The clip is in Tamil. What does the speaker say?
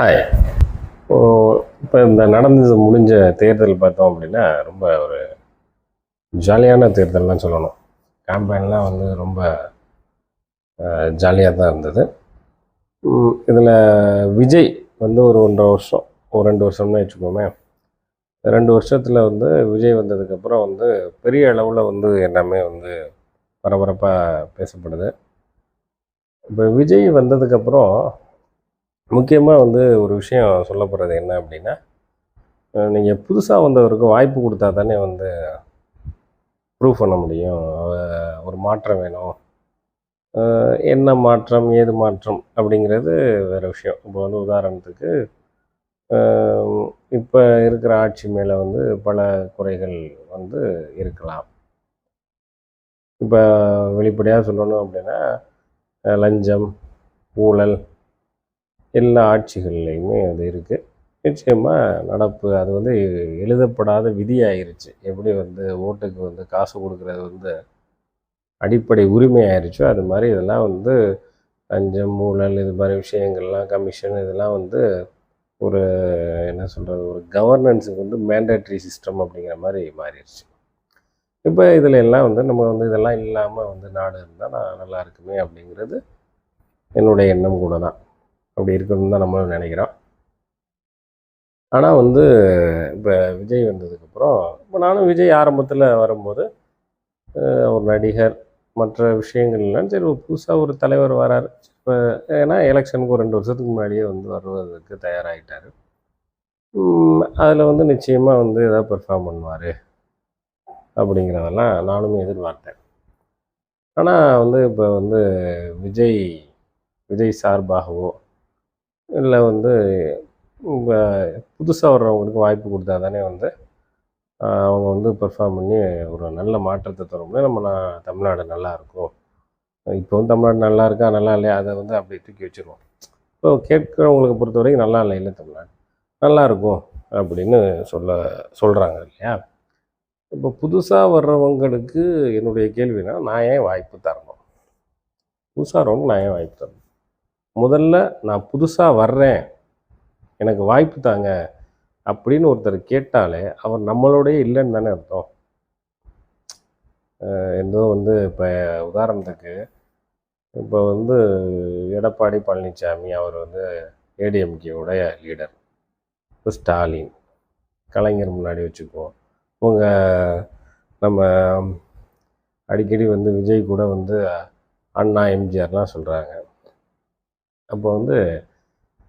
ஹாய். ஓ இப்போ இந்த முடிஞ்ச தேர்தல் பார்த்தோம் அப்படின்னா, ரொம்ப ஒரு ஜாலியான தேர்தல்னு சொல்லணும். கேம்பெயின்லாம் வந்து ரொம்ப ஜாலியா தான் இருந்தது. இதில விஜய் வந்து ஒரு 1 1/2 வருஷம், ஒரு 2 வருஷம்னே வச்சுக்கோமே. 2 வருஷத்தில வந்து விஜய் வந்ததுக்கப்புறம் வந்து பெரிய அளவுல வந்து எல்லாமே வந்து பரபரப்பா பேசப்படுது. இப்போ விஜய் வந்ததுக்கப்புறம் முக்கியமா வந்து ஒரு விஷயம் சொல்லப்படுறது என்ன அப்படின்னா, நீங்க புதுசா வந்தவருக்கு வாய்ப்பு குடுத்தா தானே வந்து ப்ரூவ் பண்ண முடியும். ஒரு மாற்றம் வேணும். என்ன மாற்றம், ஏது மாற்றம் அப்படிங்கிறது வேற விஷயம். இப்போ வந்து உதாரணத்துக்கு, அ இப்ப இருக்கிற ஆட்சி மேல வந்து பல குறைகள் வந்து இருக்கலாம். இப்ப வெளிப்படையா சொல்லணும் அப்படின்னா, லஞ்சம், ஊழல் எல்லா ஆட்சிகள்லையுமே அது இருக்கு. நிச்சயமா அது வந்து எழுதப்படாத விதியாயிருச்சு. எப்படி வந்து ஓட்டுக்கு வந்து காசு குடுக்குறது வந்து அடிப்படை உரிமை ஆயிருச்சோ, அது மாரி இதெல்லாம் வந்து லஞ்சம், ஊழல் இது மாரி விஷயங்கள்லாம் கமிஷன் இதெல்லாம் வந்து ஒரு என்ன சொல்றது, ஒரு கவர்னன்ஸுக்கு வந்து மேண்டேட்டரி சிஸ்டம் அப்படிங்கிற மாரி மாறிருச்சு. இப்ப இதில எல்லாம் வந்து நம்ம வந்து இதெல்லாம் இல்லாம வந்து நாடு இருந்தா நல்லா இருக்குமே அப்படிங்கிறது என்னுடைய எண்ணம் கூட தான். அப்படி இருக்கணும்னு தான் நம்மளும் நெனைக்கிறோம். ஆனா வந்து இப்ப விஜய் வந்ததுக்கப்புறம் இப்ப நானும் விஜய் ஆரம்பத்தில வரும்போது ஒரு நடிகர், மற்ற விஷயங்கள்லாம் சரி புதுசா ஒரு தலைவர் வராரு. இப்ப ஏன்னா எலக்ஷனுக்கு ஒரு 2 வருஷத்துக்கு முன்னாடியே வந்து வருவதற்கு தயாராகிட்டாரு. அதில வந்து நிச்சயமா வந்து ஏதாவது பெர்ஃபார்ம் பண்ணுவாரு. அப்படிங்கிறதெல்லாம் நானுமே எதிர்பார்த்தேன். ஆனா வந்து இப்ப வந்து விஜய் விஜய் சார்பாகவோ, இல்ல வந்து இப்ப புதுசா வர்றவங்களுக்கு வாய்ப்பு குடுத்தா தானே வந்து அவங்க வந்து பெர்ஃபார்ம் பண்ணி ஒரு நல்ல மாற்றத்த தர முடியும். தமிழ்நாடு நல்லாயிருக்கும். இப்போ வந்து தமிழ்நாடு நல்லா இருக்கா, நல்லா இல்லையா அத வந்து அப்படியே தூக்கி வச்சுருவோம். இப்போ கேட்கிறவங்களுக்கு பொறுத்தவரைக்கும் நல்லா இல்ல தமிழ்நாடு. நல்லாயிருக்கும் அப்படின்னு சொல்றாங்க இல்லையா? இப்போ புதுசா வர்றவங்களுக்கு என்னுடைய கேள்வி என்னன்னா, நான் ஏன் வாய்ப்பு தரணும்? புதுசா வர்றவங்களுக்கு நான் ஏன் வாய்ப்பு தரணும்? முதல்ல நான் புதுசா வர்றேன், எனக்கு வாய்ப்பு தாங்க அப்படின்னு ஒருத்தர் கேட்டாலே, அவர் நம்மளோடயே இல்லன்னு தானே அர்த்தம். ஏதோ வந்து இப்ப உதாரணத்துக்கு, இப்போ வந்து எடப்பாடி பழனிசாமி அவர் வந்து ஏடிஎம்கேவுடைய லீடர். இப்போ ஸ்டாலின், கலைஞர் முன்னாடி வச்சுக்குவோம். இவங்க நம்ம அடிக்கடி வந்து விஜய் கூட வந்து அண்ணா, எம்ஜிஆர்லாம் சொல்றாங்க. அப்போ வந்து